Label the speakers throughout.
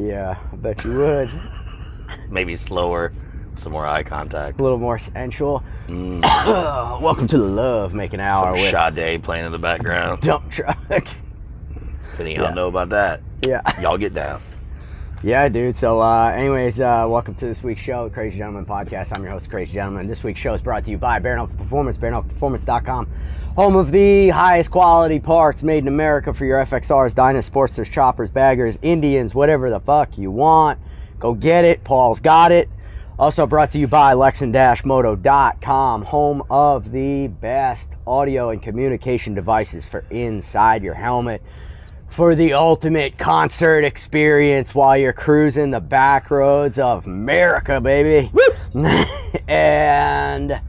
Speaker 1: Yeah, I bet you would.
Speaker 2: Maybe slower, some more eye contact.
Speaker 1: A little more sensual. Welcome to the Love Making Hour
Speaker 2: Some
Speaker 1: with
Speaker 2: Sade playing in the background.
Speaker 1: Dumptruck.
Speaker 2: If any of y'all know about that, y'all get down.
Speaker 1: Yeah, dude. So, anyways, welcome to this week's show, the Crazy Gentleman Podcast. I'm your host, Crazy Gentleman. This week's show is brought to you by Bare Knuckle Performance, bareknuckleperformance.com. Home of the highest quality parts made in America for your FXRs, Dynas, Sportsters, Choppers, Baggers, Indians, whatever the fuck you want. Go get it. Paul's got it. Also brought to you by Lexan-Moto.com, home of the best audio and communication devices for inside your helmet, for the ultimate concert experience while you're cruising the back roads of America, baby. And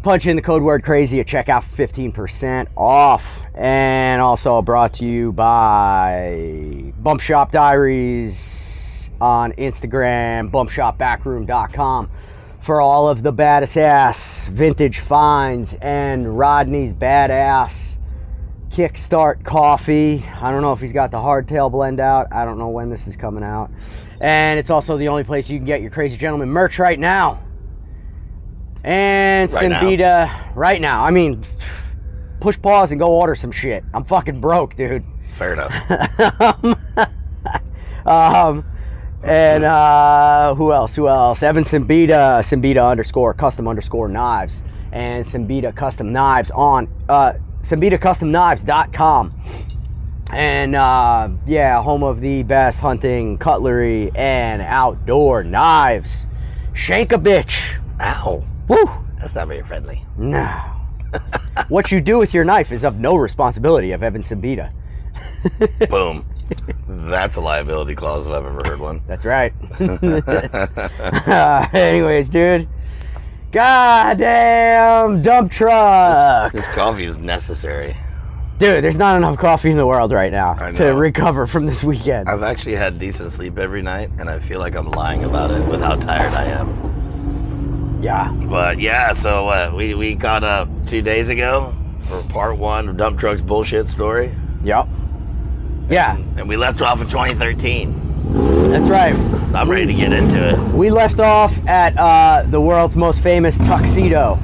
Speaker 1: punch in the code word crazy at checkout for 15% off. And also brought to you by Bump Shop Diaries on Instagram, bumpshopbackroom.com for all of the baddest ass vintage finds, and Rodney's badass Kickstart coffee. I don't know if he's got the hardtail blend out. I don't know when this is coming out. And it's also the only place you can get your Crazy Gentleman merch right now. And Simbita right now. I mean, push pause and go order some shit. I'm fucking broke, dude.
Speaker 2: Fair enough.
Speaker 1: And who else? Evan Simbita, Simbita_custom_knives, and Simbita Custom Knives on SimbitaCustomKnives.com. And yeah, home of the best hunting, cutlery, and outdoor knives. Shank a bitch.
Speaker 2: Ow.
Speaker 1: Woo.
Speaker 2: That's not very friendly.
Speaker 1: No. What you do with your knife is of no responsibility of Evan Simbita.
Speaker 2: Boom. That's a liability clause if I've ever heard one.
Speaker 1: That's right. Anyways, dude. Goddamn dump truck.
Speaker 2: This coffee is necessary.
Speaker 1: Dude, there's not enough coffee in the world right now to recover from this weekend.
Speaker 2: I've actually had decent sleep every night, and I feel like I'm lying about it with how tired I am.
Speaker 1: Yeah.
Speaker 2: But yeah, so we caught up 2 days ago for part 1 of Dump Truck's bullshit story.
Speaker 1: Yep. Yeah.
Speaker 2: And we left off in 2013.
Speaker 1: That's right.
Speaker 2: I'm ready to get into it.
Speaker 1: We left off at the world's most famous tuxedo.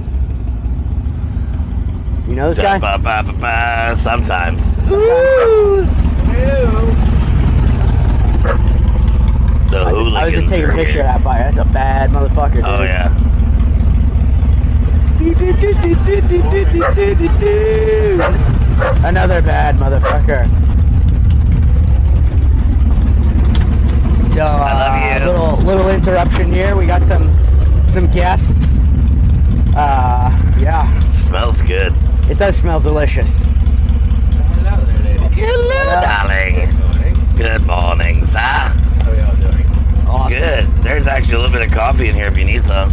Speaker 1: You know this guy?
Speaker 2: Sometimes. The hooligan.
Speaker 1: I was just taking a picture of that bike. That's a bad motherfucker, dude.
Speaker 2: Oh, yeah.
Speaker 1: Another bad motherfucker. So,
Speaker 2: I love you.
Speaker 1: Little interruption here. We got some guests. Yeah.
Speaker 2: Smells good.
Speaker 1: It does smell delicious.
Speaker 3: Hello there, ladies.
Speaker 2: Hello, darling. Good morning, sir.
Speaker 3: How are y'all doing?
Speaker 1: Awesome.
Speaker 2: Good. There's actually a little bit of coffee in here if you need some.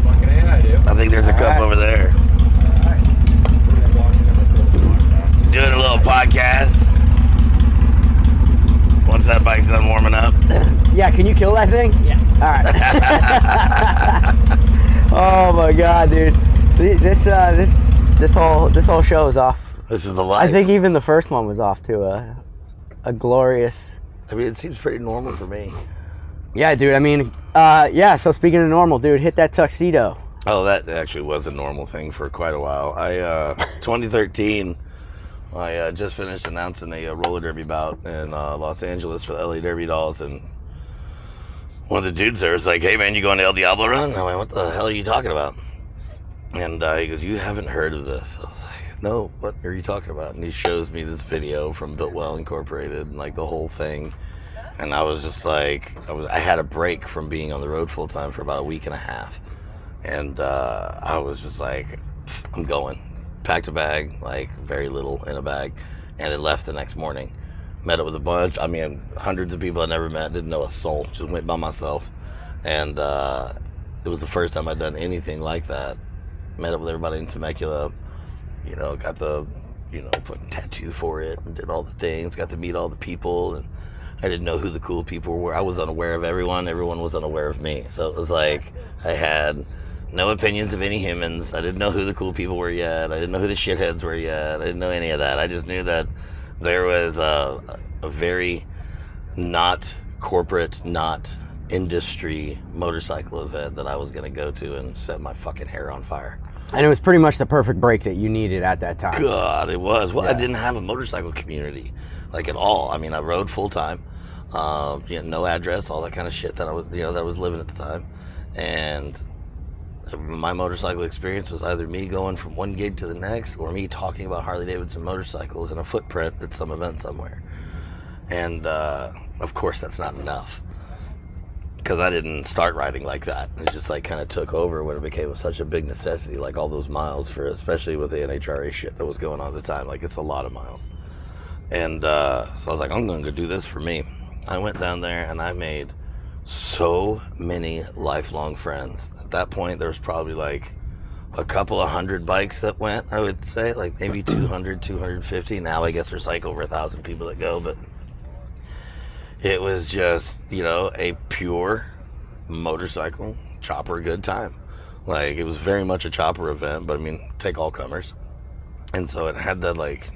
Speaker 3: Fucking A, I do.
Speaker 2: I think there's a cup over there.
Speaker 3: Alright. We're just watching them record the podcast.
Speaker 2: Doing a little podcast. Once that bike's done warming up.
Speaker 1: Yeah, can you kill that thing?
Speaker 3: Yeah.
Speaker 1: Alright. Oh my god, dude. This whole show is off.
Speaker 2: This is the life.
Speaker 1: I think even the first one was off to a glorious.
Speaker 2: I mean, it seems pretty normal for me.
Speaker 1: Yeah, dude. I mean, yeah. So speaking of normal, dude, hit that tuxedo.
Speaker 2: Oh, that actually was a normal thing for quite a while. 2013, I just finished announcing a roller derby bout in Los Angeles for the LA Derby Dolls, and one of the dudes there was like, "Hey man, you going to El Diablo Run?" I went, "What the hell are you talking about?" And he goes, "You haven't heard of this?" I was like, "No, what are you talking about?" And he shows me this video from Built Well Incorporated and like the whole thing. And I was just like, I had a break from being on the road full time for about a week and a half. And I was just like, I'm going. Packed a bag, like very little in a bag, and it left the next morning. Met up with a bunch, I mean, hundreds of people I never met, didn't know a soul, just went by myself. And it was the first time I'd done anything like that. Met up with everybody in Temecula, you know, got the, you know, put a tattoo for it and did all the things, got to meet all the people, and I didn't know who the cool people were. I was unaware of everyone was unaware of me. So it was like I had no opinions of any humans. I didn't know who the cool people were yet. I didn't know who the shitheads were yet. I didn't know any of that. I just knew that there was a very not corporate, not industry motorcycle event that I was going to go to and set my fucking hair on fire.
Speaker 1: And it was pretty much the perfect break that you needed at that time.
Speaker 2: God, it was. Well,
Speaker 1: Yeah.
Speaker 2: I didn't have a motorcycle community, like at all. I mean, I rode full time, no address, all that kind of shit that I was living at the time, and my motorcycle experience was either me going from one gig to the next, or me talking about Harley Davidson motorcycles in a footprint at some event somewhere. And of course, that's not enough, because I didn't start riding like that. It just like kind of took over when it became such a big necessity, like all those miles for, especially with the NHRA shit that was going on at the time. Like, it's a lot of miles. And so I was like, I'm going to do this for me. I went down there and I made so many lifelong friends. At that point, there was probably like a couple of hundred bikes that went, I would say, like maybe 200, 250. Now I guess there's like over 1,000 people that go, but it was just, a pure motorcycle chopper good time. Like, it was very much a chopper event, but I mean, take all comers. And so it had that like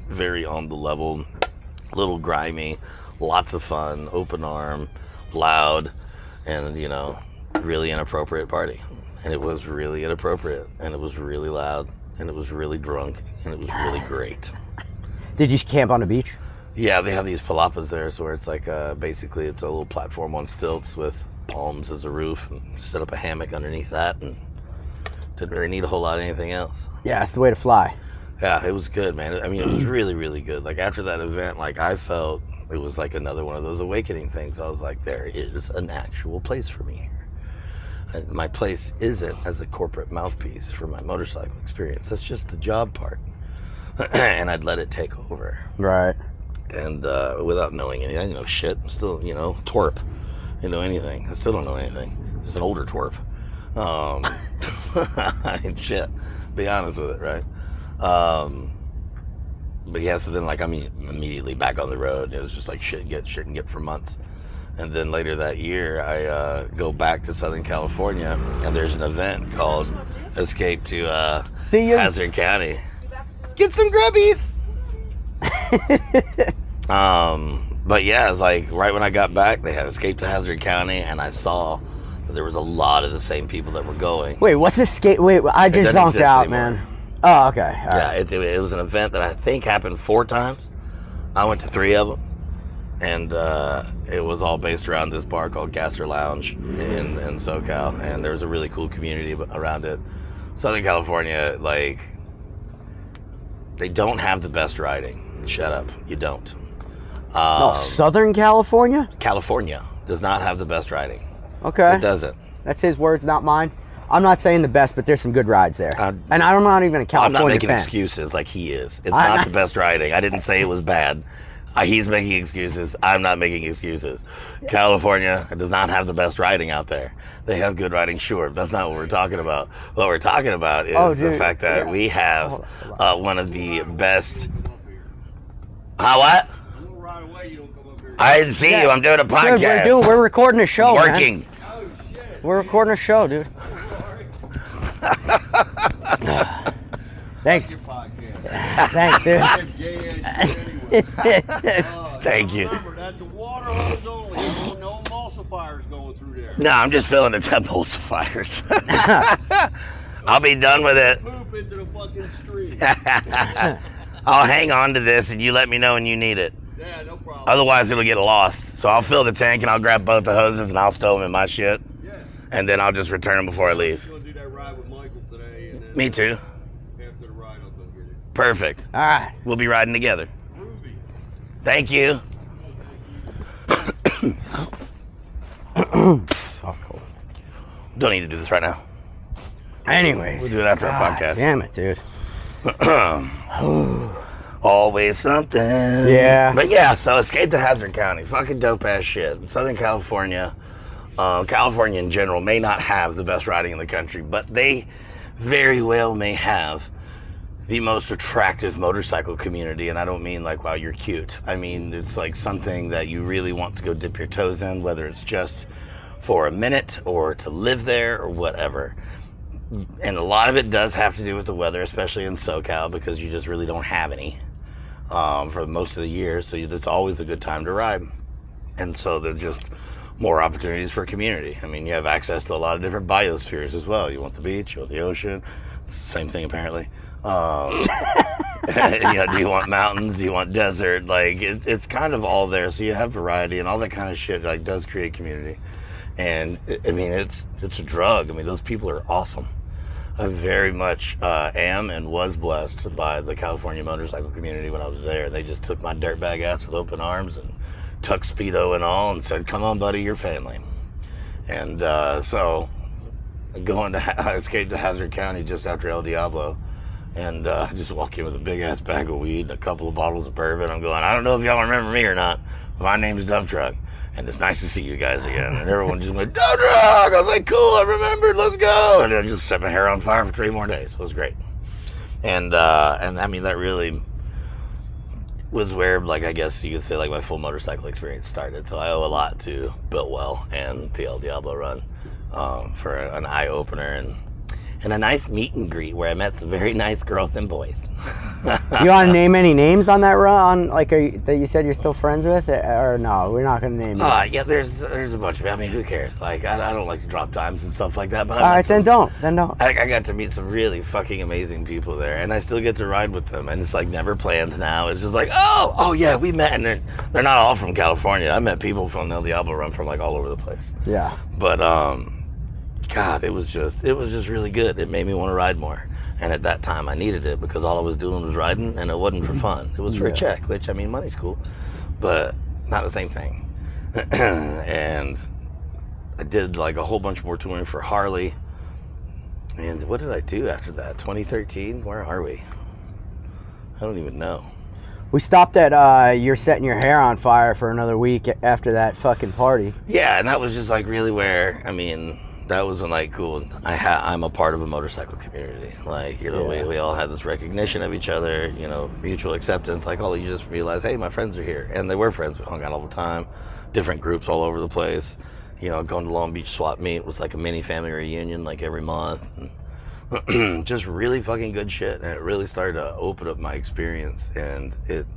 Speaker 2: very on the level, little grimy, lots of fun, open arm, loud, and really inappropriate party. And it was really inappropriate, and it was really loud, and it was really drunk, and it was really great.
Speaker 1: Did you camp on the beach?
Speaker 2: Yeah, they have these palapas there, so where it's like basically it's a little platform on stilts with palms as a roof, and set up a hammock underneath that, and didn't really need a whole lot of anything else.
Speaker 1: Yeah, it's the way to fly.
Speaker 2: Yeah, it was good, man. I mean, it was really, really good. Like, after that event, like, I felt it was like another one of those awakening things. I was like, there is an actual place for me here. And my place isn't as a corporate mouthpiece for my motorcycle experience. That's just the job part. And I'd let it take over.
Speaker 1: Right.
Speaker 2: And without knowing anything, I didn't know shit. I'm still, twerp. I didn't know anything. I still don't know anything. Just an older twerp. Shit. Be honest with it, right? But yeah, so then, like, I'm immediately back on the road. It was just like shit and get for months. And then later that year, I go back to Southern California, and there's an event called Escape to Hazard County. Get some grubbies! But yeah, it's like right when I got back, they had Escape to Hazard County, and I saw that there was a lot of the same people that were going.
Speaker 1: Wait, what's Escape? Wait, I just zonked out, anymore. Man. Oh, okay. All right.
Speaker 2: Yeah, it was an event that I think happened 4 times. I went to 3 of them, and it was all based around this bar called Gaster Lounge in SoCal, and there was a really cool community around it. Southern California, like, they don't have the best riding. Shut up, you don't.
Speaker 1: Southern California?
Speaker 2: California does not have the best riding.
Speaker 1: Okay.
Speaker 2: It doesn't.
Speaker 1: That's his words, not mine. I'm not saying the best, but there's some good rides there. And I'm not even a California
Speaker 2: I'm not making
Speaker 1: fan.
Speaker 2: excuses like he is. It's not the best riding. I didn't say it was bad. He's making excuses. I'm not making excuses. California does not have the best riding out there. They have good riding, sure. That's not what we're talking about. What we're talking about is the fact that we have one of the best... What? I didn't see you. I'm doing a podcast.
Speaker 1: Dude, we're recording a show,
Speaker 2: working.
Speaker 1: Man. We're recording a show, dude. Thanks. Thanks, dude.
Speaker 2: Thank you.
Speaker 3: Remember, that's a water hose only. No emulsifiers going through there.
Speaker 2: No, I'm just filling the emulsifiers. I'll be done with it.
Speaker 3: Poop into the fucking street.
Speaker 2: I'll hang on to this, and you let me know when you need it.
Speaker 3: Yeah, no problem.
Speaker 2: Otherwise, it'll get lost. So I'll fill the tank, and I'll grab both the hoses, and I'll stow them in my shit.
Speaker 3: Yeah.
Speaker 2: And then I'll just return them before I leave.
Speaker 3: I'm going to do that ride with Michael today. And then
Speaker 2: Me too.
Speaker 3: After the ride, I'll go get it.
Speaker 2: Perfect.
Speaker 1: All right.
Speaker 2: We'll be riding together.
Speaker 3: Ruby.
Speaker 2: Thank you.
Speaker 1: Oh, cool.
Speaker 2: Don't need to do this right now.
Speaker 1: Anyways.
Speaker 2: We'll do it after our podcast.
Speaker 1: Damn it, dude.
Speaker 2: Always something.
Speaker 1: Yeah.
Speaker 2: But yeah, so Escape to Hazard County. Fucking dope ass shit. Southern California, California in general may not have the best riding in the country, but they very well may have the most attractive motorcycle community. And I don't mean like, wow, you're cute. I mean, it's like something that you really want to go dip your toes in, whether it's just for a minute or to live there or whatever. And a lot of it does have to do with the weather, especially in SoCal, because you just really don't have any for most of the year. So it's always a good time to ride. And so there's just more opportunities for community. I mean, you have access to a lot of different biospheres as well. You want the beach, you want the ocean. It's the same thing, apparently. Do you want mountains? Do you want desert? Like, it's kind of all there. So you have variety, and all that kind of shit, like, does create community. And, I mean, it's a drug. I mean, those people are awesome. I very much am and was blessed by the California motorcycle community when I was there. They just took my dirtbag ass with open arms and tucked Speedo and all and said, come on, buddy, you're family. And so I escaped to Hazard County just after El Diablo, and I just walk in with a big-ass bag of weed and a couple of bottles of bourbon. I'm going, I don't know if y'all remember me or not, but my name's Dumptruck. And it's nice to see you guys again. And everyone just went, Dumptruck! I was like, cool, I remembered, let's go. And I just set my hair on fire for 3 more days. It was great. And I mean, that really was where, like, I guess you could say, like, my full motorcycle experience started. So I owe a lot to Builtwell and the El Diablo run for an eye-opener and a nice meet and greet where I met some very nice girls and boys.
Speaker 1: You want to name any names on that run? Like, that you said you're still friends with? Or no, we're not going to name names.
Speaker 2: Yeah, there's a bunch of, I mean, who cares? Like, I don't like to drop dimes and stuff like that. But
Speaker 1: all right, then don't.
Speaker 2: I got to meet some really fucking amazing people there, and I still get to ride with them. And it's like never planned now. It's just like, oh yeah, we met, and they're not all from California. I met people from the El Diablo run from like all over the place.
Speaker 1: Yeah.
Speaker 2: But God, it was just really good. It made me want to ride more. And at that time, I needed it because all I was doing was riding, and it wasn't for fun. It was for a check, which, I mean, money's cool, but not the same thing. And I did, like, a whole bunch more touring for Harley. And what did I do after that? 2013? Where are we? I don't even know.
Speaker 1: We stopped at you're setting your hair on fire for another week after that fucking party.
Speaker 2: Yeah, and that was just, like, really where, I mean, that was when, like, cool, I'm a part of a motorcycle community. Like, you know, we all had this recognition of each other, you know, mutual acceptance. Like, you just realize, hey, my friends are here. And they were friends. We hung out all the time. Different groups all over the place. You know, going to Long Beach Swap Meet was like a mini family reunion, like, every month. And just really fucking good shit. And it really started to open up my experience. And it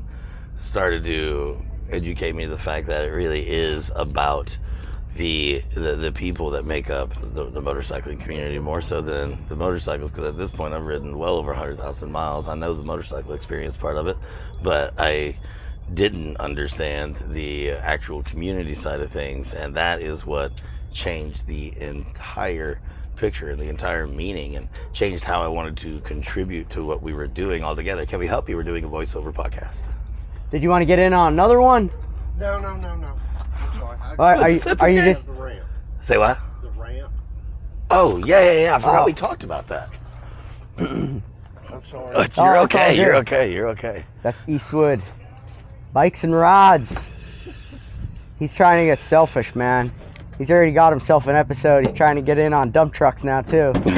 Speaker 2: started to educate me to the fact that it really is about the people that make up the motorcycling community more so than the motorcycles, because at this point I've ridden well over 100,000 miles. I know the motorcycle experience part of it, but I didn't understand the actual community side of things, and that is what changed the entire picture and the entire meaning, and changed how I wanted to contribute to what we were doing all together. Can we help you? We're doing a voiceover podcast.
Speaker 1: Did you want to get in on another one?
Speaker 3: No. I'm sorry.
Speaker 1: Are you just...
Speaker 3: The ramp.
Speaker 2: Say what?
Speaker 3: The ramp.
Speaker 2: Oh, yeah. I forgot we talked about that.
Speaker 3: I'm sorry.
Speaker 2: You're okay. You're okay.
Speaker 1: That's Eastwood. Bikes and rods. He's trying to get selfish, man. He's already got himself an episode. He's trying to get in on dump trucks now, too.
Speaker 3: Always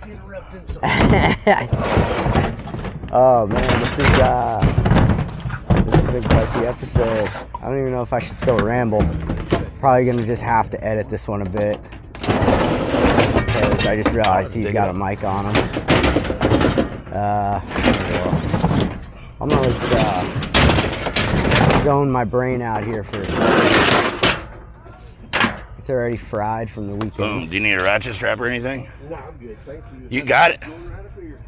Speaker 3: interrupting something.
Speaker 1: Oh, man, this is a big part of the episode. I don't even know if I should still ramble. Probably going to just have to edit this one a bit. Because I just realized he's got a mic on him. I'm going to zone my brain out here for a second. It's already fried from the weekend.
Speaker 2: Boom. Do you need a ratchet strap or anything?
Speaker 3: No, I'm good. Thank you.
Speaker 2: You got it.
Speaker 3: Going right up here.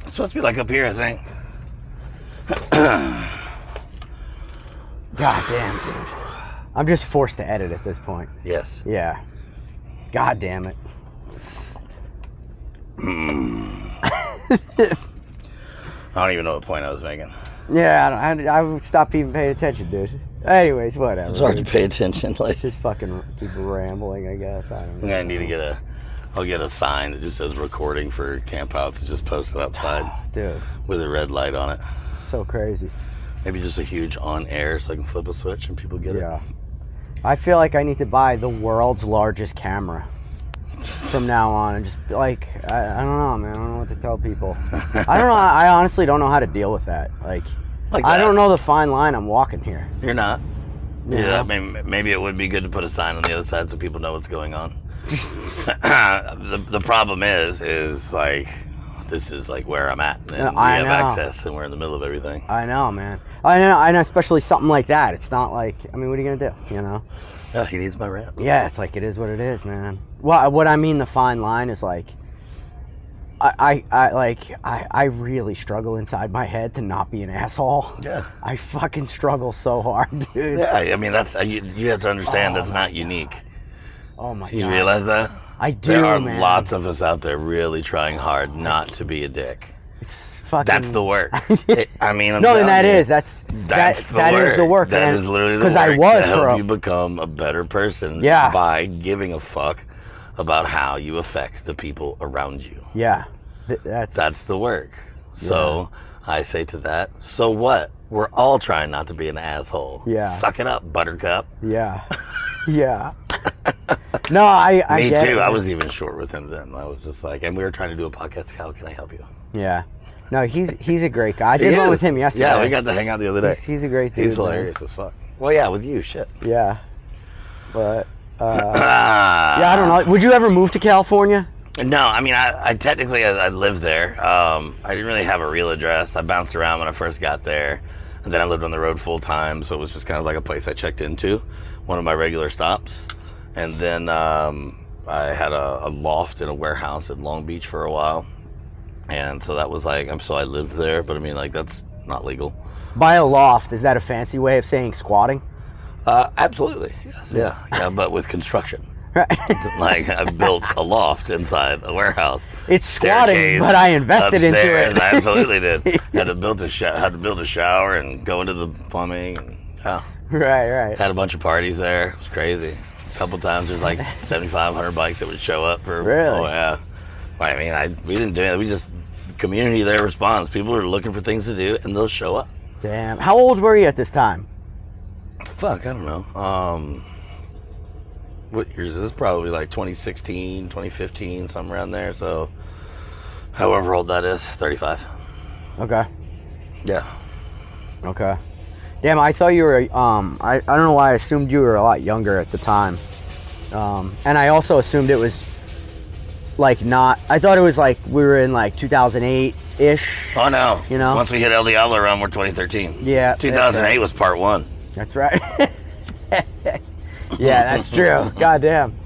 Speaker 2: It's supposed to be like up here, I think.
Speaker 1: God damn, dude. I'm just forced to edit at this point.
Speaker 2: Yes.
Speaker 1: Yeah. God damn it.
Speaker 2: I don't even know what point I was making.
Speaker 1: Yeah, I stopped even paying attention, dude. Anyways, whatever.
Speaker 2: It's hard to pay attention. Like,
Speaker 1: just fucking keep rambling, I guess. I don't know.
Speaker 2: I need to I'll get a sign that just says recording for campouts and just post it outside.
Speaker 1: Dude.
Speaker 2: With a red light on it.
Speaker 1: So crazy.
Speaker 2: Maybe just a huge on air so I can flip a switch and people get it.
Speaker 1: Yeah. I feel like I need to buy the world's largest camera from now on, and just like I don't know, man. I don't know what to tell people. I don't know. I honestly don't know how to deal with that. Like I don't know the fine line I'm walking here.
Speaker 2: You're not.
Speaker 1: Yeah.
Speaker 2: Maybe it would be good to put a sign on the other side so people know what's going on. The problem is like this is like where I'm at, and we have access, and we're in the middle of everything.
Speaker 1: I know, man. I know, especially something like that. It's not like, I mean, what are you gonna do? You know?
Speaker 2: Yeah, he needs my ramp.
Speaker 1: Yeah, it's like it is what it is, man. Well, what I mean, the fine line is like, I really struggle inside my head to not be an asshole.
Speaker 2: Yeah.
Speaker 1: I fucking struggle so hard, dude.
Speaker 2: Yeah, I mean that's you have to understand that's not unique.
Speaker 1: Oh my god.
Speaker 2: You realize that?
Speaker 1: I do,
Speaker 2: There are
Speaker 1: man.
Speaker 2: lots of us out there really trying hard not to be a dick.
Speaker 1: It's fucking...
Speaker 2: That's the work. I mean, I'm
Speaker 1: no, and that
Speaker 2: you,
Speaker 1: is that
Speaker 2: work.
Speaker 1: is the work.
Speaker 2: That is literally the work.
Speaker 1: Because I was
Speaker 2: to help you become a better person.
Speaker 1: Yeah.
Speaker 2: By giving a fuck about how you affect the people around you.
Speaker 1: Yeah.
Speaker 2: That's the work. So I say to that, so what? We're all trying not to be an asshole.
Speaker 1: Yeah.
Speaker 2: Suck it up, buttercup.
Speaker 1: Yeah. Yeah. No, I
Speaker 2: Me
Speaker 1: get
Speaker 2: too.
Speaker 1: it.
Speaker 2: I was even short with him then. I was just like, and we were trying to do a podcast. How can I help you?
Speaker 1: Yeah. No, he's a great guy. I did one with him yesterday.
Speaker 2: Yeah, we got to hang out the other day.
Speaker 1: He's a great dude.
Speaker 2: He's hilarious as fuck. Well, yeah, with you, shit.
Speaker 1: Yeah. But yeah, I don't know. Would you ever move to California?
Speaker 2: No, I mean, I technically I lived there. I didn't really have a real address. I bounced around when I first got there, and then I lived on the road full time. So it was just kind of like a place I checked into, one of my regular stops. And then I had a loft in a warehouse in Long Beach for a while, and so that was like I lived there. But I mean, like that's not legal.
Speaker 1: By a loft, is that a fancy way of saying squatting?
Speaker 2: Absolutely, yes, yeah, but with construction. Like I built a loft inside a warehouse.
Speaker 1: It's squatting, but I invested
Speaker 2: upstairs.
Speaker 1: into it.
Speaker 2: I absolutely did. Had to build a shower and go into the plumbing. And, yeah.
Speaker 1: Right.
Speaker 2: Had a bunch of parties there. It was crazy. A couple times there's like 7,500 bikes that would show up for.
Speaker 1: Really?
Speaker 2: Oh yeah. I mean, we didn't do it. We just community there responds. People are looking for things to do, and they'll show up.
Speaker 1: Damn. How old were you at this time?
Speaker 2: Fuck, I don't know. What years is this? Probably like 2016, 2015, somewhere around there. So, however old that is, 35.
Speaker 1: Okay.
Speaker 2: Yeah.
Speaker 1: Okay. Damn, I thought you were, I don't know why I assumed you were a lot younger at the time. And I also assumed it was, like, I thought it was like, we were in like 2008-ish.
Speaker 2: Oh, no.
Speaker 1: You know?
Speaker 2: Once we hit El Diablo around, we're 2013.
Speaker 1: Yeah.
Speaker 2: 2008 was part one.
Speaker 1: That's right. Yeah, that's true. Goddamn.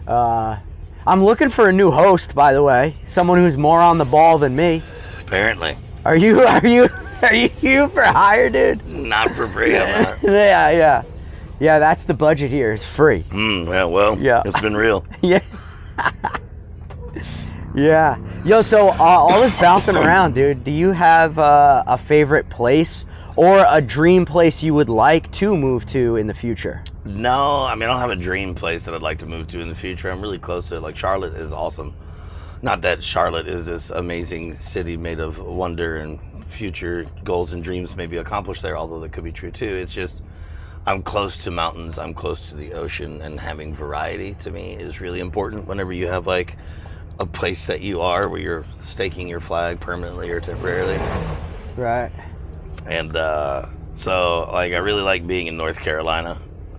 Speaker 1: I'm looking for a new host, by the way. Someone who's more on the ball than me.
Speaker 2: Apparently.
Speaker 1: Are you for hire, dude?
Speaker 2: Not for free, I'm not.
Speaker 1: Yeah. Yeah, that's the budget here. It's free.
Speaker 2: Yeah, well,
Speaker 1: yeah.
Speaker 2: It's been real.
Speaker 1: Yeah. Yeah. Yo, so all this bouncing around, dude. Do you have a favorite place or a dream place you would like to move to in the future?
Speaker 2: No, I mean, I don't have a dream place that I'd like to move to in the future. I'm really close to it. Like, Charlotte is awesome. Not that Charlotte is this amazing city made of wonder and future goals and dreams may be accomplished there, although that could be true too. It's just, I'm close to mountains, I'm close to the ocean, and having variety to me is really important whenever you have like a place that you are where you're staking your flag permanently or temporarily.
Speaker 1: Right.
Speaker 2: And so, like, I really like being in North Carolina.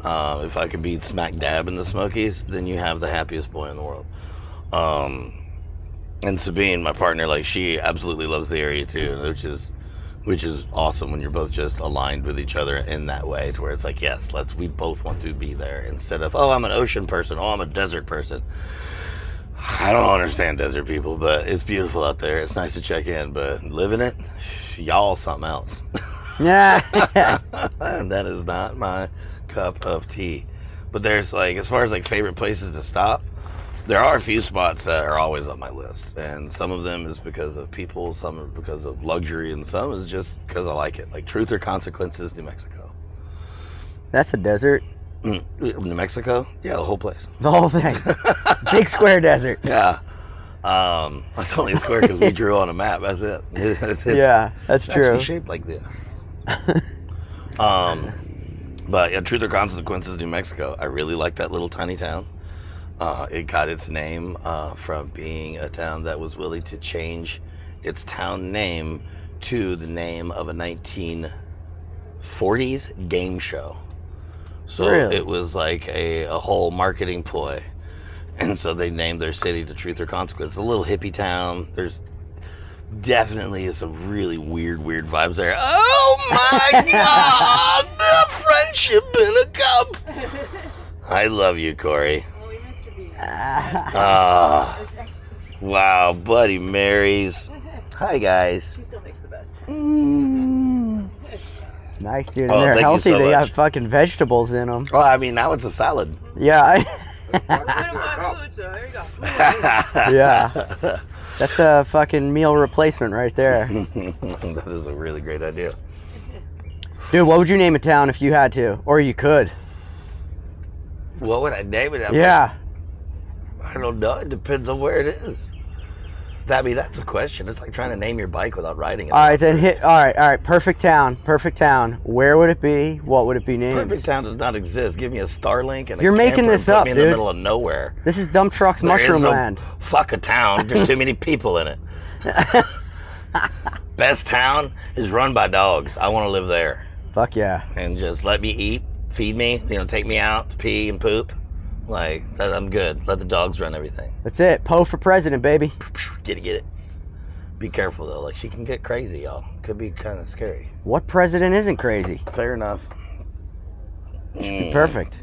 Speaker 2: If I could be smack dab in the Smokies, then you have the happiest boy in the world. And Sabine, my partner, like, she absolutely loves the area too, which is awesome when you're both just aligned with each other in that way, to where it's like, yes, we both want to be there, instead of, oh, I'm an ocean person, oh, I'm a desert person. I don't understand desert people, but it's beautiful out there. It's nice to check in, but living it, y'all something else.
Speaker 1: Yeah.
Speaker 2: And that is not my cup of tea. But there's, like, as far as like favorite places to stop, there are a few spots that are always on my list, and some of them is because of people, some are because of luxury, and some is just because I like it. Like Truth or Consequences, New Mexico.
Speaker 1: That's a desert.
Speaker 2: New Mexico? Yeah, the whole place.
Speaker 1: The whole thing. Big square desert.
Speaker 2: Yeah. It's only a square because we drew on a map. That's it.
Speaker 1: Yeah, that's
Speaker 2: it's
Speaker 1: true.
Speaker 2: actually shaped like this. But yeah, Truth or Consequences, New Mexico. I really like that little tiny town. It got its name from being a town that was willing to change its town name to the name of a 1940s game show. So
Speaker 1: really?
Speaker 2: It was like a whole marketing ploy. And so they named their city to Truth or Consequence. It's a little hippie town. There's definitely some really weird vibes there. Oh my God! A friendship in a cup. I love you, Corey.
Speaker 4: Well, we missed you.
Speaker 2: Wow, Bloody Marys. Hi, guys.
Speaker 4: She still makes the best.
Speaker 1: Nice, dude. And
Speaker 2: Oh,
Speaker 1: they're
Speaker 2: thank you
Speaker 1: healthy.
Speaker 2: so
Speaker 1: They
Speaker 2: much.
Speaker 1: got fucking vegetables in them.
Speaker 2: Well, I mean, now it's a salad.
Speaker 1: Yeah.
Speaker 4: We don't buy food, so there you go.
Speaker 1: Yeah. That's a fucking meal replacement right there.
Speaker 2: That is a really great idea.
Speaker 1: Dude, what would you name a town if you had to? Or you could?
Speaker 2: What would I name it?
Speaker 1: Yeah.
Speaker 2: I don't know. It depends on where it is. That's a question. It's like trying to name your bike without riding it.
Speaker 1: All right, then hit. All right. Perfect town. Where would it be? What would it be named?
Speaker 2: Perfect town does not exist. Give me a Starlink and
Speaker 1: You're
Speaker 2: a
Speaker 1: making
Speaker 2: camper
Speaker 1: this
Speaker 2: and put
Speaker 1: up,
Speaker 2: me in
Speaker 1: dude.
Speaker 2: the middle of nowhere.
Speaker 1: This is Dumptruck's
Speaker 2: There is
Speaker 1: Mushroom
Speaker 2: no
Speaker 1: Land.
Speaker 2: Fuck a town. There's too many people in it. Best town is run by dogs. I want to live there.
Speaker 1: Fuck yeah.
Speaker 2: And just let me eat, feed me, take me out to pee and poop. Like, that, I'm good. Let the dogs run everything.
Speaker 1: That's it. Poe for president, baby.
Speaker 2: Get it. Be careful, though. Like, she can get crazy, y'all. Could be kind of scary.
Speaker 1: What president isn't crazy?
Speaker 2: Fair enough.
Speaker 1: Perfect.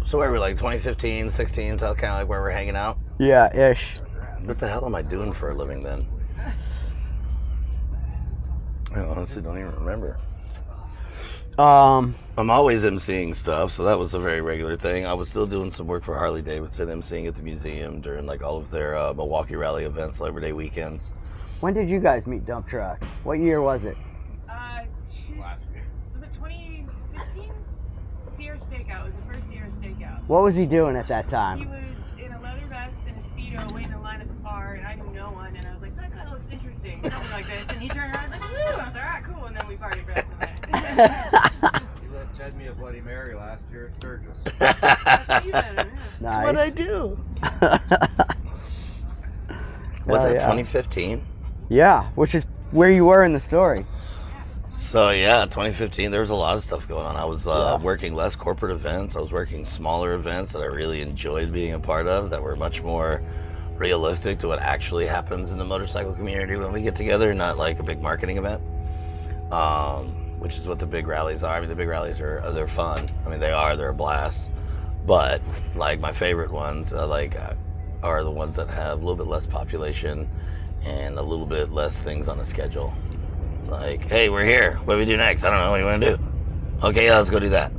Speaker 2: So where were we, like 2015, 16, so that's kind of like where we're hanging out?
Speaker 1: Yeah, ish.
Speaker 2: What the hell am I doing for a living then? I honestly don't even remember. I'm always emceeing stuff, so that was a very regular thing. I was still doing some work for Harley Davidson, emceeing at the museum during like all of their Milwaukee Rally events, Labor Day weekends.
Speaker 1: When did you guys meet Dumptruck? What year was it?
Speaker 4: Was it 2015? Sierra Stakeout. It was the first Sierra Stakeout.
Speaker 1: What was he doing at that
Speaker 4: He
Speaker 1: time?
Speaker 4: was in a leather vest and a Speedo waiting in line at the bar, and I knew no one, and I was like, that guy looks interesting. Something like this. And he turned around and was like, woo! I was like, all right, cool. And then we partied for the rest of the night.
Speaker 3: You fed me a Bloody Mary last year at Sturgis.
Speaker 4: That's what you did, yeah.
Speaker 1: Nice.
Speaker 2: That's what I do. Was
Speaker 1: Hell
Speaker 2: that
Speaker 1: yeah.
Speaker 2: 2015?
Speaker 1: Yeah, which is where you were in the story.
Speaker 2: So yeah, 2015, there was a lot of stuff going on. I was
Speaker 1: Yeah.
Speaker 2: working less corporate events. I was working smaller events that I really enjoyed being a part of, that were much more realistic to what actually happens in the motorcycle community when we get together, not like a big marketing event, which is what the big rallies are. I mean, the big rallies they're fun. I mean, they're a blast. But like my favorite ones, are the ones that have a little bit less population and a little bit less things on the schedule. Like, hey, we're here. What do we do next? I don't know. What do you want to do? Okay, yeah, let's go do that.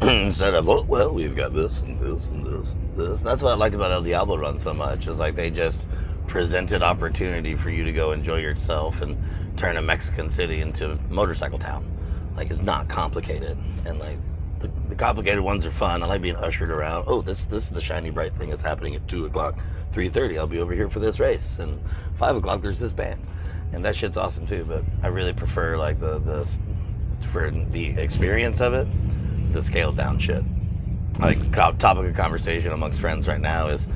Speaker 2: Instead of, oh, well, we've got this and this and this and this. That's what I liked about El Diablo Run so much. Is like they just presented opportunity for you to go enjoy yourself and turn a Mexican city into a motorcycle town. Like, it's not complicated. And like the complicated ones are fun. I like being ushered around. Oh, this is the shiny bright thing that's happening at 2 o'clock, 3:30. I'll be over here for this race. And 5 o'clock there's this band. And that shit's awesome too, but I really prefer like for the experience of it, the scaled down shit. Like topic of conversation amongst friends right now is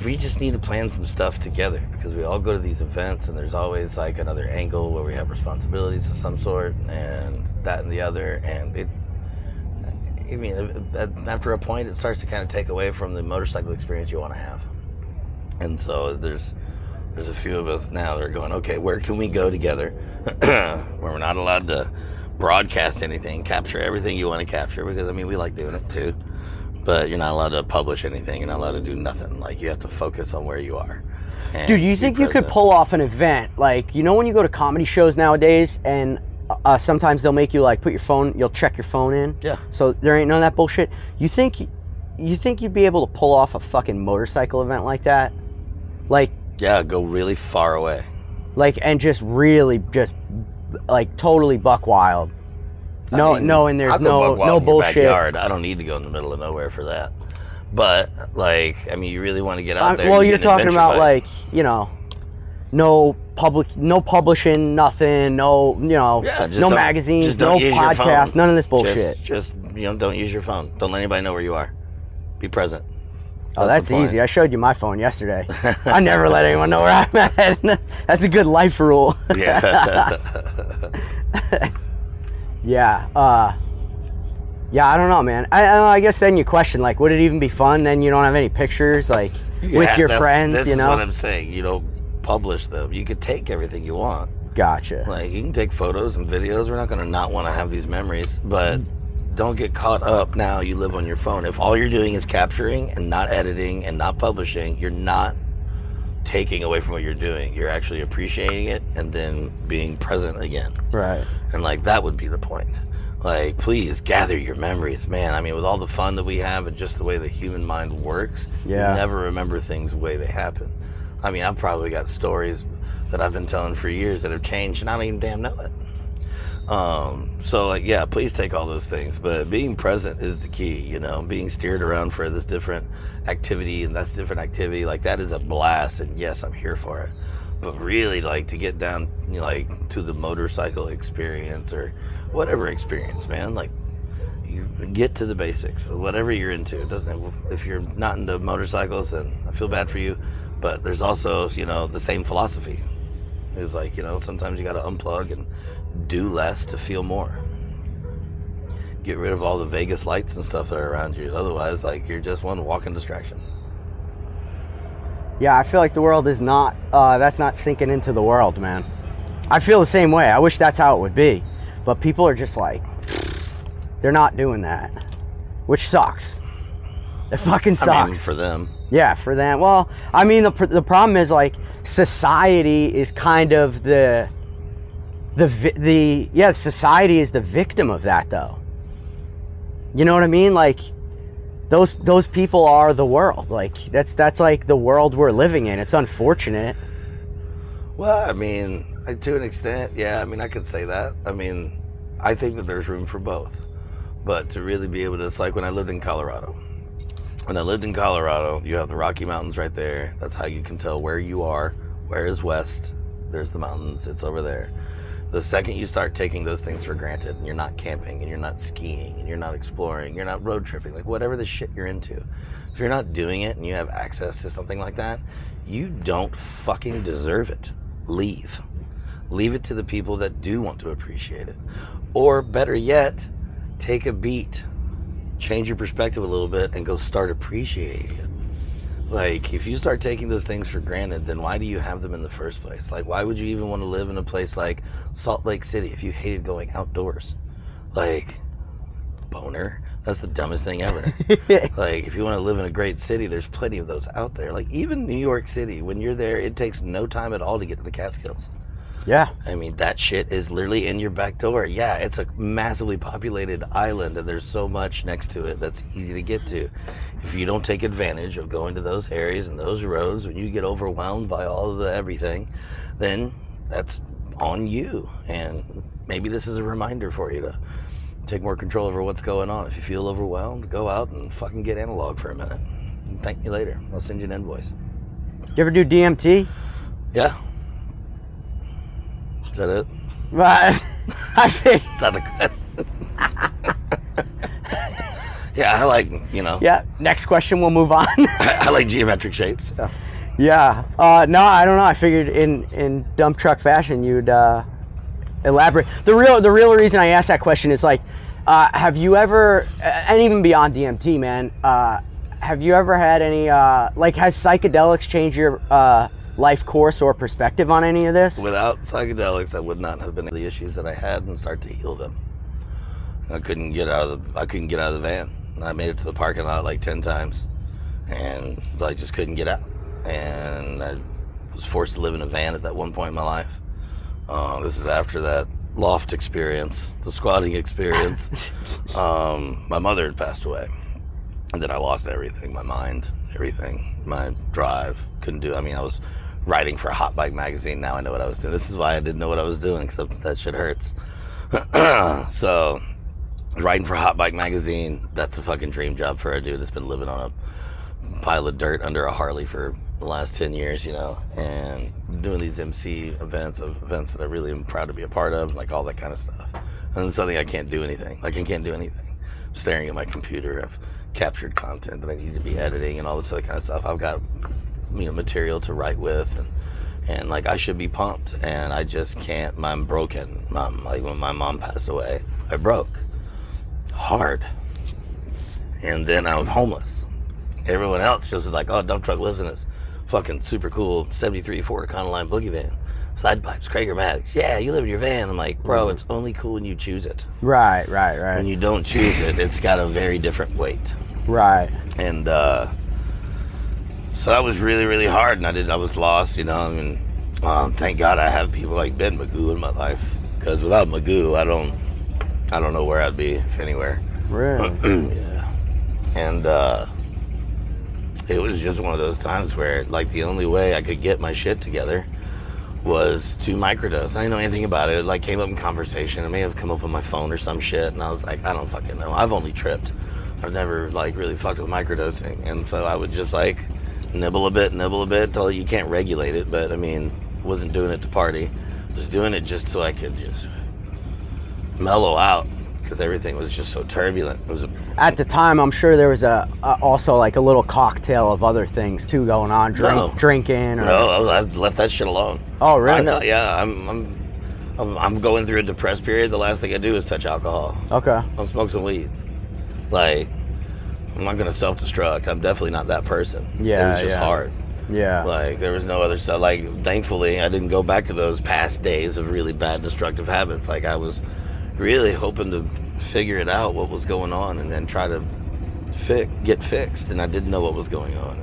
Speaker 2: we just need to plan some stuff together, because we all go to these events and there's always like another angle where we have responsibilities of some sort and that and the other, and after a point it starts to kind of take away from the motorcycle experience you want to have. And so there's a few of us now that are going, okay, where can we go together where we're not allowed to broadcast anything, capture everything you want to capture, because I mean, we like doing it too, but you're not allowed to publish anything, you're not allowed to do nothing. Like, you have to focus on where you are.
Speaker 1: Dude, you think you could pull off an event? Like, when you go to comedy shows nowadays and sometimes they'll make you like put your phone, you'll check your phone in.
Speaker 2: Yeah.
Speaker 1: So there ain't none of that bullshit. You think you'd be able to pull off a fucking motorcycle event like that? Like,
Speaker 2: yeah, go really far away.
Speaker 1: Like, and just really just like totally buck wild. And there's
Speaker 2: I'll go buck wild
Speaker 1: no
Speaker 2: in your
Speaker 1: bullshit.
Speaker 2: backyard. I don't need to go in the middle of nowhere for that. But like, I mean, you really want to get out there.
Speaker 1: Well,
Speaker 2: you
Speaker 1: you're
Speaker 2: get an
Speaker 1: talking
Speaker 2: adventure
Speaker 1: about
Speaker 2: bike.
Speaker 1: like, no publishing, nothing, no magazines,
Speaker 2: just don't
Speaker 1: no
Speaker 2: use your
Speaker 1: podcasts,
Speaker 2: phone.
Speaker 1: none of this bullshit.
Speaker 2: Just don't use your phone. Don't let anybody know where you are. Be present.
Speaker 1: Oh, that's
Speaker 2: the point.
Speaker 1: easy. I showed you my phone yesterday. I never let anyone know where I'm at. That's a good life rule.
Speaker 2: Yeah.
Speaker 1: Yeah. Yeah, I don't know, man. I guess then you question, like, would it even be fun? Then you don't have any pictures, like, with your friends,
Speaker 2: this
Speaker 1: you know?
Speaker 2: is what I'm saying. You don't publish them. You could take everything you want.
Speaker 1: Gotcha.
Speaker 2: Like, you can take photos and videos. We're not going to not want to have these memories, but don't get caught up now you live on your phone. If all you're doing is capturing and not editing and not publishing, you're not taking away from what you're doing. You're actually appreciating it and then being present again.
Speaker 1: Right.
Speaker 2: And, like, that would be the point. Like, please gather your memories, man. I mean, with all the fun that we have and just the way the human mind works,
Speaker 1: Yeah.
Speaker 2: you never remember things the way they happen. I mean, I've probably got stories that I've been telling for years that have changed and I don't even damn know it. So, like, yeah, please take all those things, but being present is the key, you know, being steered around for this different activity and that's different activity, like, that is a blast, and yes, I'm here for it. But really, like, to get down, you know, like, to the motorcycle experience or whatever experience, man, like, you get to the basics, whatever you're into. It doesn't, if you're not into motorcycles, then I feel bad for you, but there's also, you know, the same philosophy. It's like, you know, sometimes you got to unplug and do less to feel more. Get rid of all the Vegas lights and stuff that are around you. Otherwise, like, you're just one walking distraction.
Speaker 1: Yeah, I feel like the world is not, that's not sinking into the world, man. I feel the same way. I wish that's how it would be. But people are just like, they're not doing that. Which sucks. It fucking sucks.
Speaker 2: I mean, for them.
Speaker 1: Yeah, for them. Well, I mean, the problem is, like, society is kind of society is the victim of that, though. You know what I mean? Like, those people are the world. Like, that's like the world we're living in. It's unfortunate.
Speaker 2: Well, I mean, to an extent, yeah. I mean, I could say that. I mean, I think that there's room for both. But to really be able to, it's like when I lived in Colorado. When I lived in Colorado, you have the Rocky Mountains right there. That's how you can tell where you are. Where is west? There's the mountains. It's over there. The second you start taking those things for granted, and you're not camping, and you're not skiing, and you're not exploring, you're not road tripping, like whatever the shit you're into, if you're not doing it and you have access to something like that, you don't fucking deserve it. Leave. Leave it to the people that do want to appreciate it. Or better yet, take a beat, change your perspective a little bit, and go start appreciating it. Like, if you start taking those things for granted, then why do you have them in the first place? Like, why would you even want to live in a place like Salt Lake City if you hated going outdoors? Like, boner, that's the dumbest thing ever. Like, if you want to live in a great city, there's plenty of those out there. Like, even New York City, when you're there, it takes no time at all to get to the Catskills.
Speaker 1: Yeah.
Speaker 2: I mean, that shit is literally in your back door. Yeah, it's a massively populated island, and there's so much next to it that's easy to get to. If you don't take advantage of going to those areas and those roads, when you get overwhelmed by all of the everything, then that's on you. And maybe this is a reminder for you to take more control over what's going on. If you feel overwhelmed, go out and fucking get analog for a minute. And thank me later. I'll send you an invoice.
Speaker 1: You ever do DMT?
Speaker 2: Yeah. Is that it?
Speaker 1: Right. I think.
Speaker 2: Is that the question? Yeah, I like, you know.
Speaker 1: Yeah. Next question. We'll move on.
Speaker 2: I like geometric shapes. Yeah.
Speaker 1: Yeah. No, I don't know. I figured in dump truck fashion you'd elaborate. The real reason I asked that question is, like, have you ever, and even beyond DMT, man, have you ever had any like, has psychedelics changed your life course or perspective on any of this?
Speaker 2: Without psychedelics, I would not have been the issues that I had and start to heal them. I couldn't get out of the van. I made it to the parking lot like 10 times, and I just couldn't get out. And I was forced to live in a van at that one point in my life. This is after that loft experience, the squatting experience. My mother had passed away, and then I lost everything, my mind, everything, my drive. Couldn't do, I mean, I was writing for a Hot Bike magazine. Now I know what I was doing. This is why I didn't know what I was doing, because that shit hurts. So, writing for Hot Bike magazine, that's a fucking dream job for a dude that's been living on a pile of dirt under a Harley for the last 10 years, you know, and doing these MC events that I really am proud to be a part of, like all that kind of stuff. And then suddenly I can't do anything. Like, I can't do anything. I'm staring at my computer. I've captured content that I need to be editing and all this other kind of stuff. I've got, material to write with, and like I should be pumped, and I just can't. I'm broken. Like when my mom passed away, I broke hard, and then I was homeless. Everyone else just was like, oh, Dumptruck lives in this fucking super cool 73 Ford Econoline boogie van, side pipes, Krager-Matics. Yeah, you live in your van. I'm like, bro, it's only cool when you choose it.
Speaker 1: Right.
Speaker 2: When you don't choose it, it's got a very different weight.
Speaker 1: Right.
Speaker 2: And so that was really, really hard, and I was lost, and thank God I have people like Ben Magoo in my life, because without Magoo, I don't know where I'd be, if anywhere.
Speaker 1: Really?
Speaker 2: Yeah. And it was just one of those times where, like, the only way I could get my shit together was to microdose. I didn't know anything about it. It, like, came up in conversation. It may have come up on my phone or some shit, and I was like, I don't fucking know. I've only tripped. I've never, like, really fucked with microdosing. And so I would just, like, nibble a bit till you can't regulate it. But, I mean, wasn't doing it to party. I was doing it just so I could just mellow out, because everything was just so turbulent. It was
Speaker 1: at the time, I'm sure there was also like a little cocktail of other things too going on, drinking. Or...
Speaker 2: No, I left that shit alone.
Speaker 1: Oh, really?
Speaker 2: I know, yeah, I'm going through a depressed period. The last thing I do is touch alcohol.
Speaker 1: Okay.
Speaker 2: I'll smoke some weed. Like, I'm not gonna self-destruct. I'm definitely not that person.
Speaker 1: Yeah,
Speaker 2: it was just hard.
Speaker 1: Yeah.
Speaker 2: Like, there was no other stuff. Like, thankfully, I didn't go back to those past days of really bad destructive habits. Like, I was really hoping to figure it out, what was going on, and then try to get fixed. And I didn't know what was going on.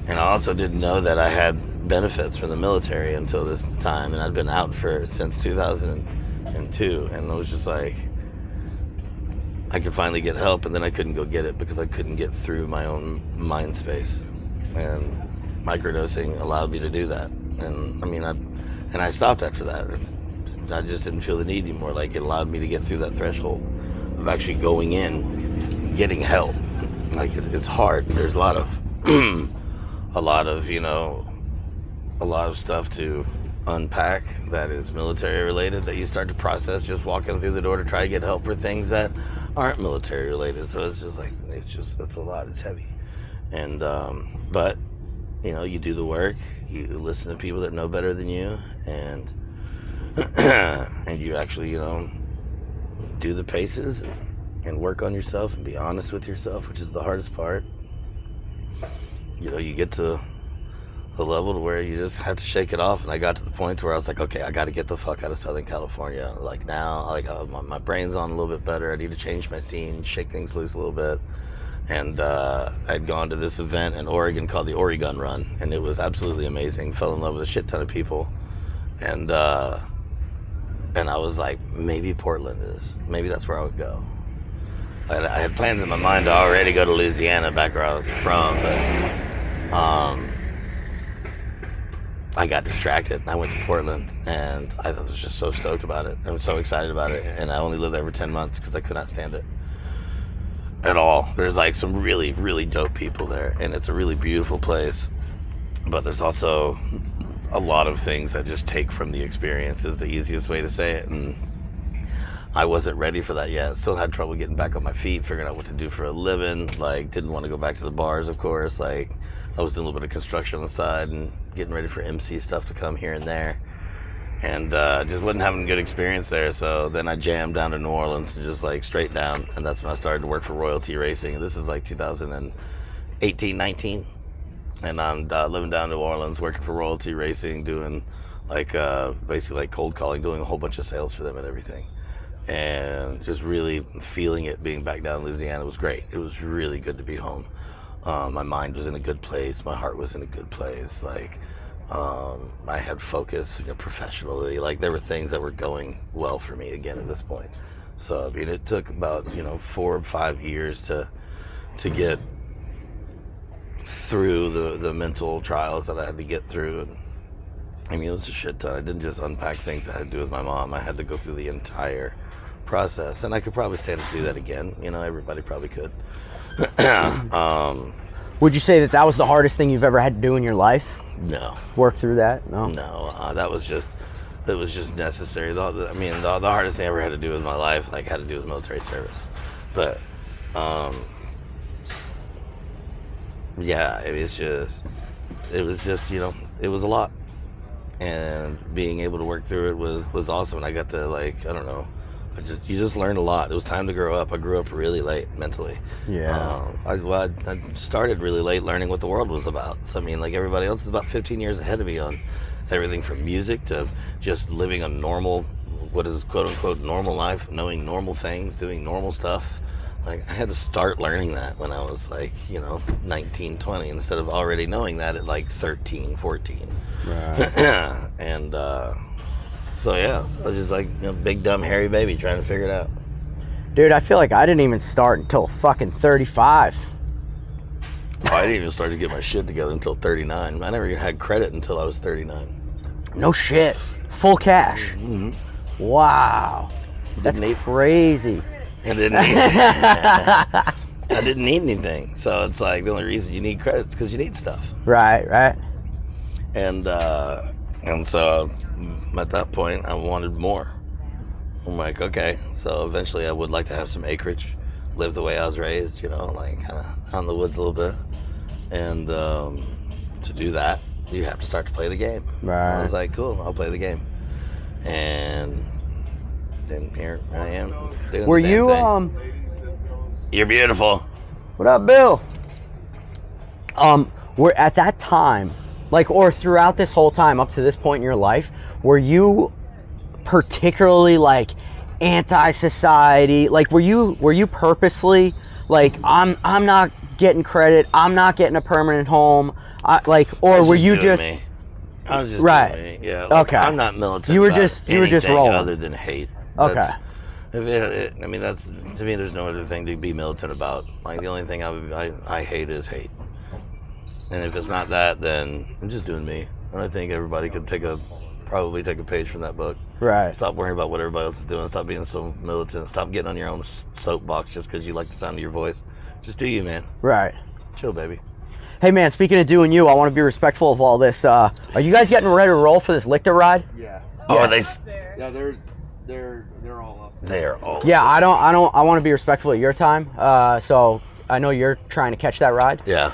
Speaker 2: And I also didn't know that I had benefits from the military until this time. And I'd been out since 2002. And it was just like, I could finally get help, and then I couldn't go get it because I couldn't get through my own mind space. And microdosing allowed me to do that. And I mean, I stopped after that. I just didn't feel the need anymore. Like, it allowed me to get through that threshold of actually going in, getting help. Like, it's hard. There's a lot of stuff to unpack that is military related, that you start to process just walking through the door to try to get help for things that aren't military related. So it's just like, it's a lot. It's heavy. And but you do the work. You listen to people that know better than you, and and you actually, do the paces and work on yourself and be honest with yourself, which is the hardest part. You get to a level to where you just have to shake it off. And I got to the point where I was like, okay, I got to get the fuck out of Southern California. Like, now, like, my brain's on a little bit better. I need to change my scene, shake things loose a little bit. And I'd gone to this event in Oregon called the Oregon Run, and it was absolutely amazing. Fell in love with a shit ton of people. And I was like, maybe Portland maybe that's where I would go. I had plans in my mind to already go to Louisiana, back where I was from, but I got distracted, and I went to Portland, and I was just so stoked about it. I was so excited about it, and I only lived there for 10 months because I could not stand it at all. There's like some really, really dope people there, and it's a really beautiful place, but there's also a lot of things that just take from the experience, is the easiest way to say it. And I wasn't ready for that yet. Still had trouble getting back on my feet, figuring out what to do for a living. Like, didn't want to go back to the bars, of course. Like, I was doing a little bit of construction on the side and getting ready for MC stuff to come here and there. And just wasn't having a good experience there. So then I jammed down to New Orleans, and just like straight down. And that's when I started to work for Royalty Racing. And this is like 2018, 19. And I'm living down in New Orleans, working for Royalty Racing, doing like basically like cold calling, doing a whole bunch of sales for them and everything. And just really feeling it, being back down in Louisiana was great. It was really good to be home. My mind was in a good place. My heart was in a good place. Like, I had focus, professionally. Like, there were things that were going well for me again at this point. So, I mean, it took about, 4 or 5 years to get through the mental trials that I had to get through. And I mean, it was a shit ton. I didn't just unpack things that had to do with my mom. I had to go through the entire process, and I could probably stand to do that again. Everybody probably could.
Speaker 1: Would you say that was the hardest thing you've ever had to do in your life?
Speaker 2: No.
Speaker 1: Work through that? No.
Speaker 2: That was just necessary. The hardest thing I ever had to do in my life, like, had to do with military service. But yeah, it was just, it was a lot. And being able to work through it was awesome. And I got to, like, I don't know, you just learned a lot. It was time to grow up. I grew up really late mentally.
Speaker 1: Yeah.
Speaker 2: I started really late learning what the world was about. So I mean, like everybody else is about 15 years ahead of me on everything from music to just living a normal, what is quote unquote normal life, knowing normal things, doing normal stuff. Like I had to start learning that when I was like, 19, 20 instead of already knowing that at like 13, 14.
Speaker 1: Right.
Speaker 2: And so yeah, so I was just like big dumb hairy baby trying to figure it out.
Speaker 1: Dude, I feel like I didn't even start until fucking 35.
Speaker 2: I didn't even start to get my shit together until 39. I never even had credit until I was 39.
Speaker 1: No shit. Full cash.
Speaker 2: Mm-hmm.
Speaker 1: Wow. That's crazy.
Speaker 2: I didn't need anything. So it's like the only reason you need credit is because you need stuff.
Speaker 1: Right.
Speaker 2: And so at that point, I wanted more. I'm like, okay. So eventually I would like to have some acreage, live the way I was raised, like kind of out in the woods a little bit. And to do that, you have to start to play the game.
Speaker 1: Right.
Speaker 2: I was like, cool, I'll play the game. And then here I am doing
Speaker 1: Were
Speaker 2: the damn
Speaker 1: you,
Speaker 2: thing. You're beautiful.
Speaker 1: What up, Bill? Were at that time, like, or throughout this whole time up to this point in your life, were you particularly like anti-society? Like, were you purposely like, I'm not getting credit, I'm not getting a permanent home, or were you just?
Speaker 2: Me. I was just
Speaker 1: right.
Speaker 2: doing me. Yeah. Like,
Speaker 1: okay.
Speaker 2: I'm not militant.
Speaker 1: You were
Speaker 2: about
Speaker 1: just
Speaker 2: anything
Speaker 1: rolling.
Speaker 2: other than hate.
Speaker 1: Okay.
Speaker 2: I mean, that's to me. There's no other thing to be militant about. Like the only thing I hate is hate. And if it's not that, then I'm just doing me. And I think everybody could probably take a page from that book.
Speaker 1: Right.
Speaker 2: Stop worrying about what everybody else is doing. Stop being so militant. Stop getting on your own soapbox just because you like the sound of your voice. Just do you, man.
Speaker 1: Right.
Speaker 2: Chill, baby.
Speaker 1: Hey, man, speaking of doing you, I want to be respectful of all this. Are you guys getting ready to roll for this Lichter ride?
Speaker 3: Yeah.
Speaker 2: Oh, are they?
Speaker 3: Yeah, they're all up.
Speaker 2: They're all.
Speaker 1: Yeah, I want to be respectful of your time. So I know you're trying to catch that ride.
Speaker 2: Yeah.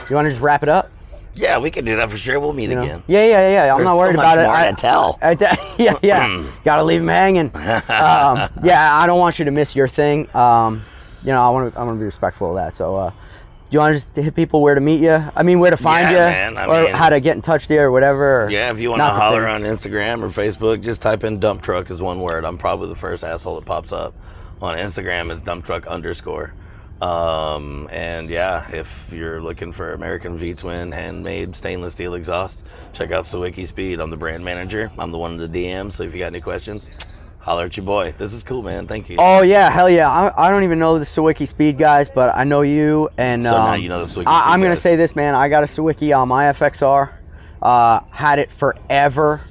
Speaker 1: You want to just wrap it up?
Speaker 2: Yeah, we can do that for sure. We'll meet again.
Speaker 1: Yeah. I'm not worried about it.
Speaker 2: More to tell.
Speaker 1: Yeah. Gotta leave him hanging. Yeah, I don't want you to miss your thing. I want to be respectful of that. So, do you want to just hit people where to meet you? I mean, where to find you,
Speaker 2: man.
Speaker 1: or how to get in touch with you, or whatever. Or
Speaker 2: yeah, if you want to holler on Instagram or Facebook, just type in Dumptruck as one word. I'm probably the first asshole that pops up. On Instagram, it's Dumptruck_. And yeah, if you're looking for American V-twin handmade stainless steel exhaust, check out Sawicki Speed. I'm the brand manager. I'm the one in the DM. So if you got any questions, holler at your boy. This is cool, man. Thank you.
Speaker 1: Oh yeah, hell yeah. I don't even know the Sawicki Speed guys, but I know you. And
Speaker 2: so now you know the Sawicki Speed
Speaker 1: I'm gonna
Speaker 2: guys.
Speaker 1: say this, man. I got a Sawicki on my FXR. Had it forever.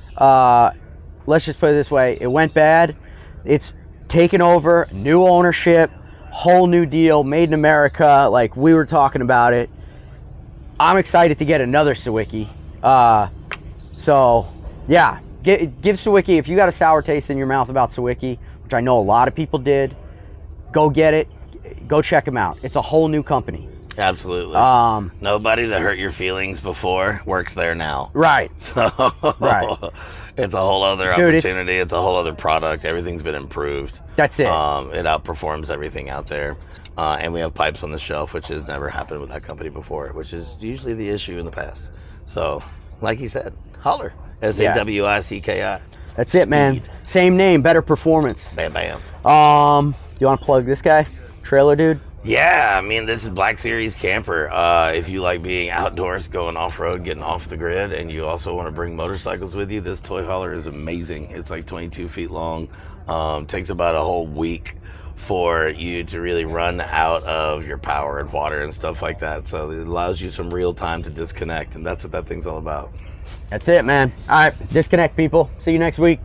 Speaker 1: Let's just put it this way: it went bad. It's taken over, new ownership, whole new deal, made in America. Like we were talking about it. I'm excited to get another Sawicki. So yeah. Give Sawicki, if you got a sour taste in your mouth about Sawicki, which I know a lot of people did, go get it. Go check them out. It's a whole new company.
Speaker 2: Absolutely. Nobody that hurt your feelings before works there now.
Speaker 1: Right.
Speaker 2: So
Speaker 1: right.
Speaker 2: It's a whole other
Speaker 1: Dude,
Speaker 2: opportunity. It's a whole other product. Everything's been improved.
Speaker 1: That's it.
Speaker 2: It outperforms everything out there. And we have pipes on the shelf, which has never happened with that company before, which is usually the issue in the past. So, like he said, holler. SAWICKI.
Speaker 1: That's it, man. Same name, better performance.
Speaker 2: Bam, bam.
Speaker 1: You want to plug this guy? Trailer dude?
Speaker 2: Yeah, I mean, this is Black Series Camper. If you like being outdoors, going off-road, getting off the grid, and you also want to bring motorcycles with you, this toy hauler is amazing. It's like 22 feet long. Takes about a whole week for you to really run out of your power and water and stuff like that. So it allows you some real time to disconnect, and that's what that thing's all about.
Speaker 1: That's it, man. All right, disconnect, people. See you next week.